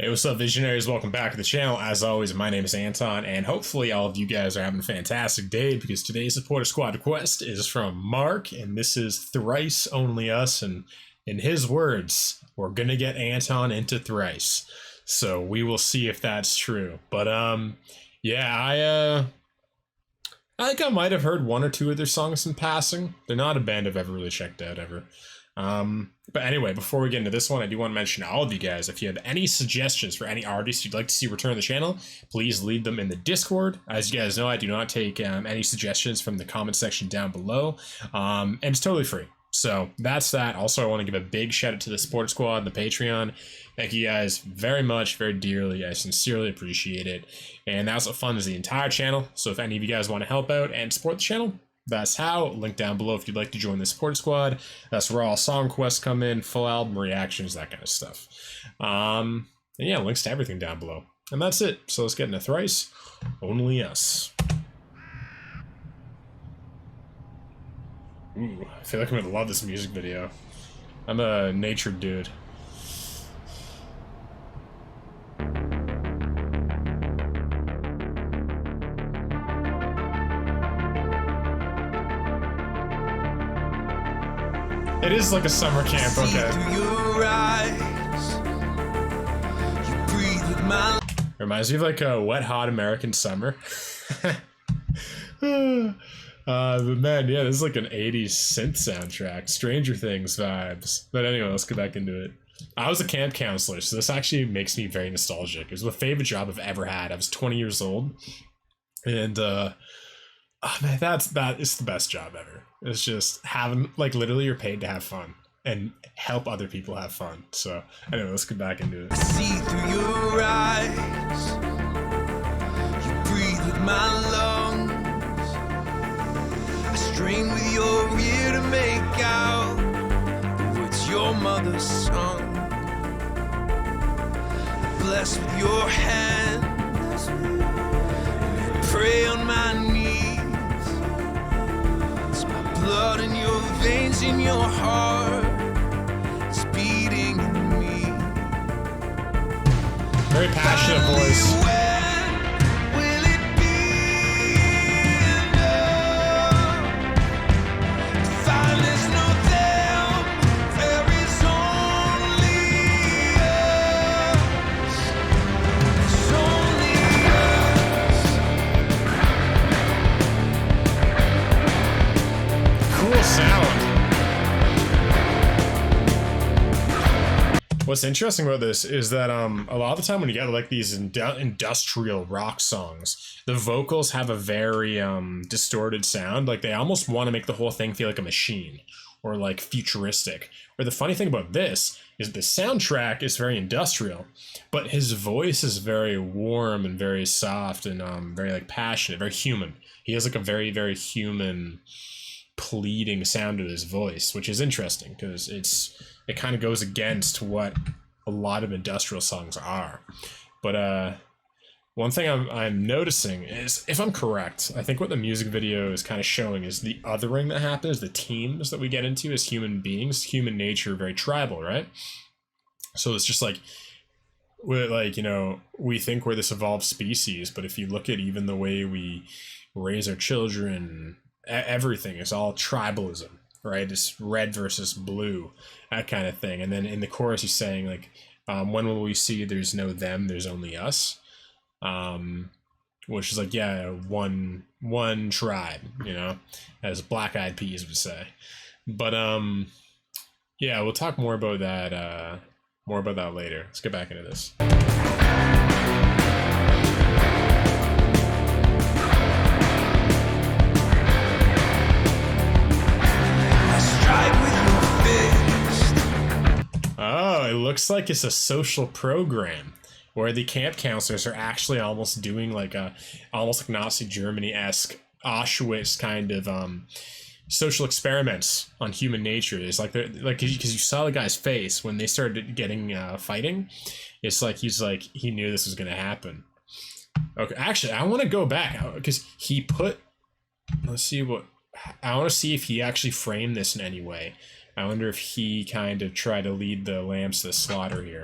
Hey, what's up, Visionaries? Welcome back to the channel. As always, my name is Anton, and hopefully all of you guys are having a fantastic day, because today's supporter squad request is from Mark, and this is Thrice, Only Us, and in his words, we're gonna get Anton into Thrice. So we will see if that's true. But yeah, I think I might have heard one or two of their songs in passing. They're not a band I've ever really checked out ever. But anyway, before we get into this one, I do want to mention to all of you guys, if you have any suggestions for any artists you'd like to see return to the channel, please leave them in the Discord. As you guys know, I do not take any suggestions from the comment section down below, and it's totally free. So that's that. Also, I want to give a big shout out to the Support Squad and the Patreon. Thank you guys very much, very dearly. I sincerely appreciate it. And that's what funds the entire channel. So if any of you guys want to help out and support the channel, that's how. Link down below if you'd like to join the Support Squad. That's where all song quests come in, full album reactions, that kind of stuff. And yeah, links to everything down below. And that's it. So let's get into Thrice, Only Us. Ooh, I feel like I'm gonna love this music video. I'm a nature dude. It is like a summer camp, okay. Reminds me of like a wet, hot American summer. But man, yeah, this is like an 80s synth soundtrack. Stranger Things vibes. But anyway, let's get back into it. I was a camp counselor, so this actually makes me very nostalgic. It was the favorite job I've ever had. I was 20 years old. And, oh man, that is the best job ever. It's just having, like, literally you're paid to have fun and help other people have fun. So anyway, let's get back into it. I see through your eyes. You breathe with my lungs. I strain with your ear to make out the words your mother sung. I bless with your hand. I pray on my knees. It's my blood in your veins, in your heart. It's beating in me. Very passionate voice. What's interesting about this is that a lot of the time when you get like these industrial rock songs, the vocals have a very distorted sound. Like they almost want to make the whole thing feel like a machine or like futuristic. Where the funny thing about this is the soundtrack is very industrial, but his voice is very warm and very soft and very like passionate, very human. He has like a very, very human pleading sound to his voice, which is interesting because it kind of goes against what a lot of industrial songs are. But one thing I'm noticing is, if I'm correct, I think what the music video is kind of showing is the othering that happens, the teams that we get into as human beings, human nature, very tribal, right? So it's just like, we're like, you know, we think we're this evolved species, but if you look at even the way we raise our children, everything is all tribalism, right? It's red versus blue, that kind of thing. And then in the chorus he's saying like, when will we see there's no them, there's only us? Which is like, yeah, one tribe, you know, as Black Eyed Peas would say. But yeah, we'll talk more about that later. Let's get back into this. Oh, it looks like it's a social program where the camp counselors are actually almost doing like almost like Nazi Germany-esque Auschwitz kind of social experiments on human nature. It's like they're like, because you saw the guy's face when they started getting fighting. It's like he knew this was gonna happen. Okay, actually, I want to go back because he put. Let's see what. I want to see if he actually framed this in any way. I wonder if he kind of tried to lead the lambs to the slaughter here.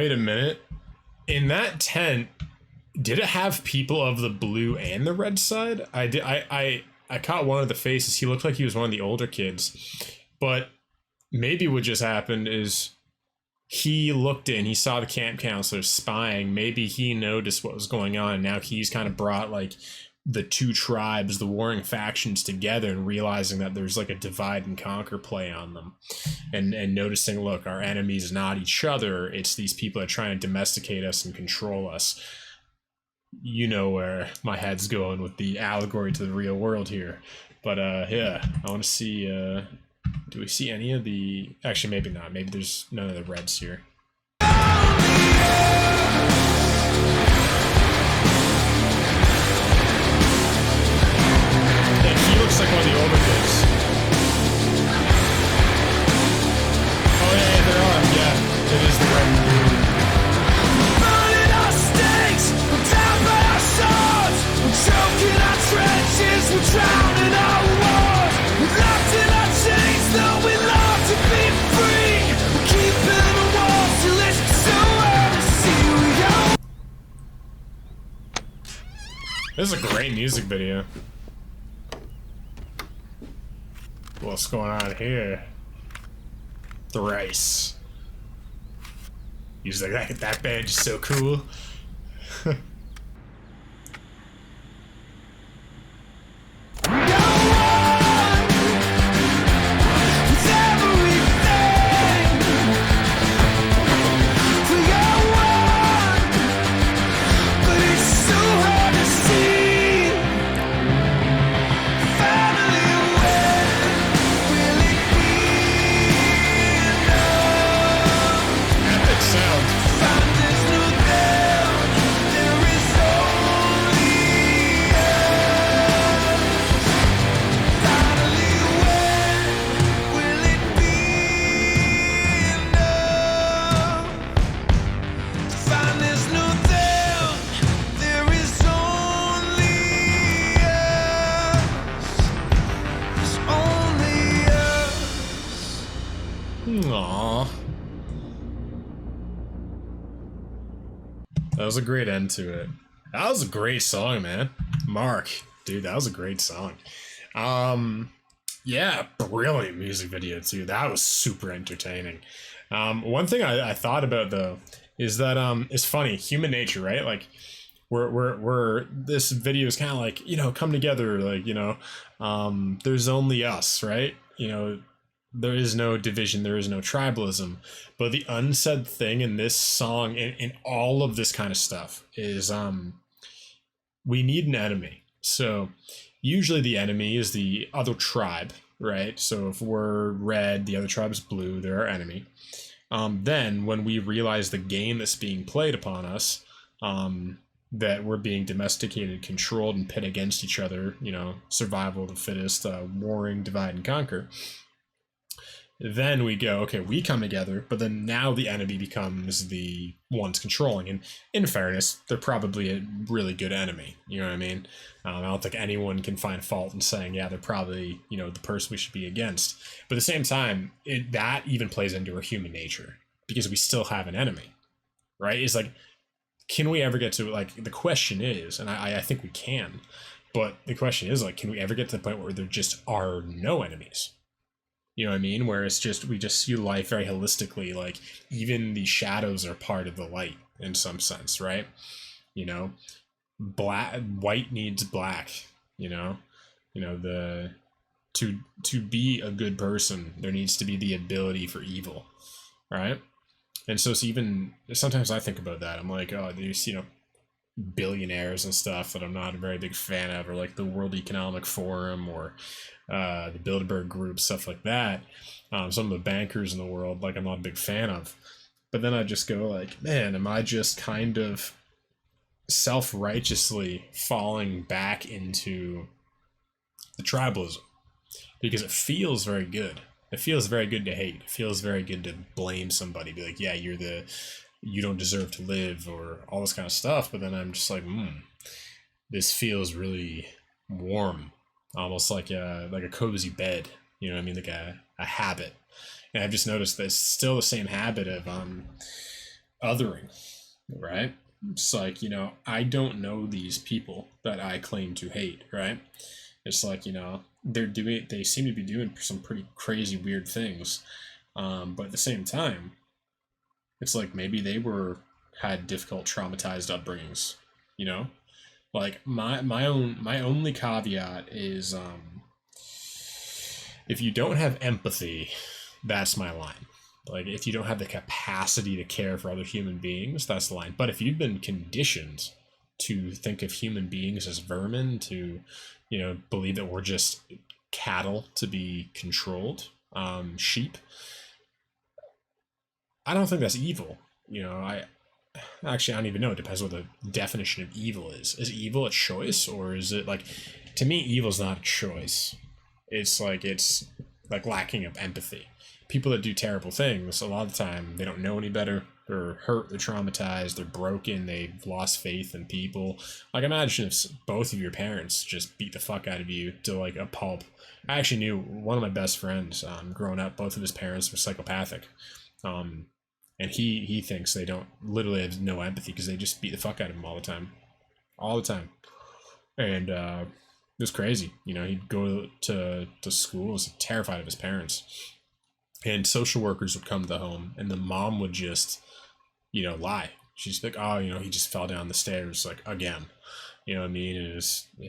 wait a minute. In that tent, did it have people of the blue and the red side? I caught one of the faces. He looked like he was one of the older kids. But maybe what just happened is he looked in, he saw the camp counselor spying. Maybe he noticed what was going on, and now he's kind of brought like the two tribes, the warring factions together, and realizing that there's like a divide and conquer play on them, and noticing, look, our enemy is not each other, it's these people that are trying to domesticate us and control us. You know where my head's going with the allegory to the real world here. But yeah, I want to see, do we see any of the, actually maybe not, maybe there's none of the reds here. Yeah, he looks like one of the older kids. Oh yeah, there are, yeah, it is the red and blue. Burning our stakes, we're down by our swords, we're choking our trenches, we're drowning our wars, we're locked in our chains, though we long to be free, we're keeping the walls till it's so hard to see we go. This is a great music video. What's going on here? THRICE. He's like, that band is so cool. Aww. That was a great end to it. That was a great song, man. Mark, dude, that was a great song. Yeah, brilliant music video too. That was super entertaining. One thing I thought about though is that it's funny, human nature, right? Like we're this video is kind of like, you know, come together, like, you know, there's only us, right? You know, there is no division, there is no tribalism. But the unsaid thing in this song, in all of this kind of stuff, is we need an enemy. So usually the enemy is the other tribe, right? So if we're red, the other tribe is blue, they're our enemy. Then when we realize the game that's being played upon us, that we're being domesticated, controlled, and pit against each other, you know, survival of the fittest, warring, divide and conquer. Then we go, okay, we come together, but then now the enemy becomes the ones controlling. And in fairness, they're probably a really good enemy. You know what I mean? I don't think anyone can find fault in saying, yeah, they're probably, you know, the person we should be against. But at the same time, that even plays into our human nature because we still have an enemy, right? It's like, can we ever get to, like, the question is, and I think we can, but the question is, like, can we ever get to the point where there just are no enemies? You know what I mean? Where it's just, we just see life very holistically, like even the shadows are part of the light in some sense, right? You know, white needs black, you know, to be a good person, there needs to be the ability for evil, right? And so it's even, sometimes I think about that. I'm like, oh, there's, you know, billionaires and stuff that I'm not a very big fan of, or like the World Economic Forum, or the Bilderberg Group, stuff like that. Some of the bankers in the world, like, I'm not a big fan of. But then I just go like, man, am I just kind of self-righteously falling back into the tribalism? Because it feels very good. It feels very good to hate. It feels very good to blame somebody, be like, yeah, you don't deserve to live, or all this kind of stuff. But then I'm just like, this feels really warm, almost like a cozy bed, you know what I mean, like a habit. And I've just noticed that it's still the same habit of othering, right? It's like, I don't know these people that I claim to hate, right? It's like, they seem to be doing some pretty crazy, weird things. But at the same time, it's like maybe they had difficult, traumatized upbringings, you know? Like my only caveat is if you don't have empathy, that's my line. Like if you don't have the capacity to care for other human beings, that's the line. But if you've been conditioned to think of human beings as vermin, to believe that we're just cattle to be controlled, sheep, I don't think that's evil. I don't even know. It depends what the definition of evil is. Is evil a choice, or is it like, to me, evil is not a choice. It's like lacking of empathy. People that do terrible things, a lot of the time, they don't know any better. They're hurt, they're traumatized, they're broken, they've lost faith in people. Like, imagine if both of your parents just beat the fuck out of you to like a pulp. I actually knew one of my best friends growing up, both of his parents were psychopathic. And he thinks they don't literally have no empathy because they just beat the fuck out of him all the time. All the time. And it was crazy. He'd go to school, was terrified of his parents. And social workers would come to the home, and the mom would just, lie. She's like, oh, he just fell down the stairs, like, again. You know what I mean? And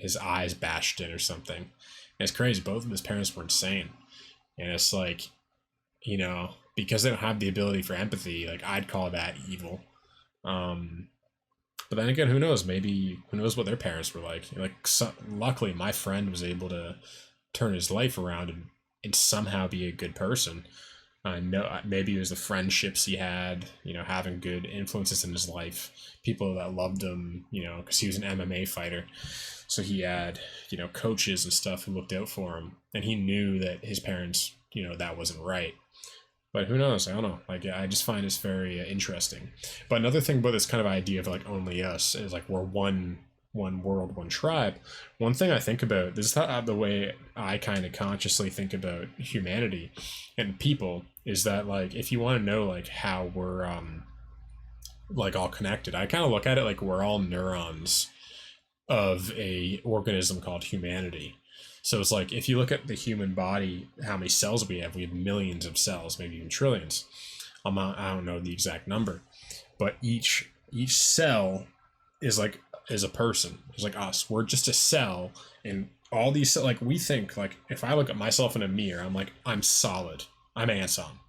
his eyes bashed in or something. And it's crazy. Both of his parents were insane. And it's like, because they don't have the ability for empathy, like, I'd call that evil. But then again, who knows? Maybe, who knows what their parents were like? Luckily, my friend was able to turn his life around and somehow be a good person. Maybe it was the friendships he had, having good influences in his life, people that loved him, because he was an MMA fighter. So he had, coaches and stuff who looked out for him, and he knew that his parents, that wasn't right. But who knows? I don't know. Like, I just find this very interesting. But another thing about this kind of idea of like only us is like we're one world, one tribe. One thing I think about, this is the way I kind of consciously think about humanity and people, is that like if you want to know like how we're like all connected, I kind of look at it like we're all neurons of a organism called humanity. So it's like if you look at the human body, how many cells we have millions of cells, maybe even trillions. I don't know the exact number, but each cell is a person. It's like us. We're just a cell, and all these, like, we think, like, if I look at myself in a mirror, I'm like, I'm solid. I'm Anton.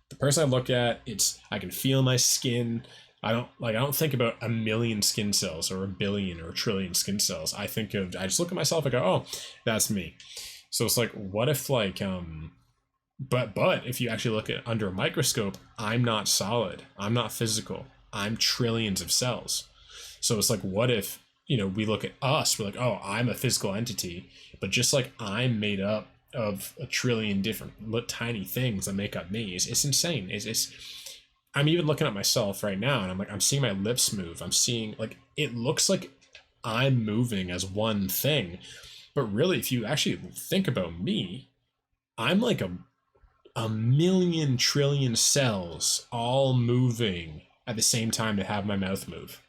The person I look at, I can feel my skin. I don't think about a million skin cells or a billion or a trillion skin cells. I just look at myself and go, oh, that's me. So it's like, what if like, but if you actually look at under a microscope, I'm not solid. I'm not physical. I'm trillions of cells. So it's like, what if, we look at us, we're like, oh, I'm a physical entity, but just like I'm made up of a trillion different tiny things that make up me. It's insane. I'm even looking at myself right now, and I'm seeing my lips move. I'm seeing, like, it looks like I'm moving as one thing, but really, if you actually think about me, I'm like a million trillion cells all moving at the same time to have my mouth move.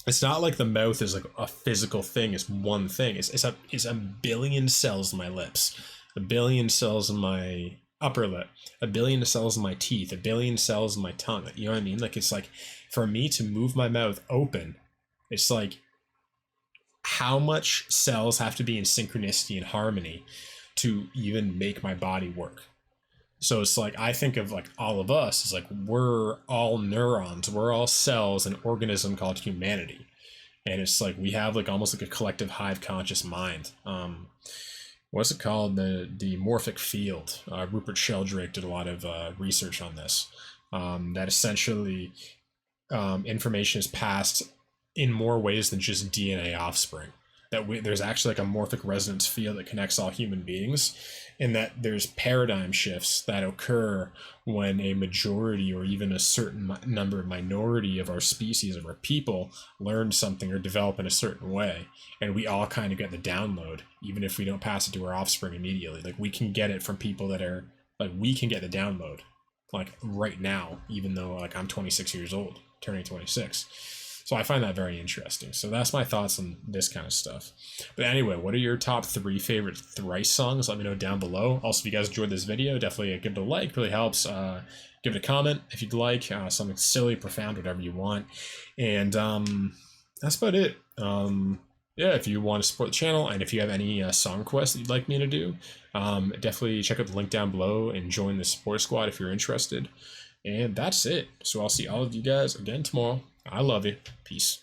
It's not like the mouth is like a physical thing. It's one thing. It's a billion cells in my lips, a billion cells in my upper lip, a billion cells in my teeth, a billion cells in my tongue. You know what I mean? Like, it's like, for me to move my mouth open, it's like, how much cells have to be in synchronicity and harmony to even make my body work? So it's like, I think of like all of us as like, we're all neurons, we're all cells, an organism called humanity. And it's like, we have like almost like a collective hive conscious mind. What's it called? The morphic field. Rupert Sheldrake did a lot of research on this. That essentially information is passed in more ways than just DNA offspring. There's actually like a morphic resonance field that connects all human beings, and that there's paradigm shifts that occur when a majority or even a certain number of minority of our species, of our people, learn something or develop in a certain way, and we all kind of get the download, even if we don't pass it to our offspring immediately. Like, we can get it from people that are like, we can get the download. like right now, even though like I'm 26 years old, turning 26. So I find that very interesting. So that's my thoughts on this kind of stuff. But anyway, what are your top 3 favorite Thrice songs? Let me know down below. Also, if you guys enjoyed this video, definitely give it a like. Really helps. Give it a comment if you'd like. Something silly, profound, whatever you want. And that's about it. Yeah, if you want to support the channel, and if you have any song requests that you'd like me to do, definitely check out the link down below and join the support squad if you're interested. And that's it. So I'll see all of you guys again tomorrow. I love you. Peace.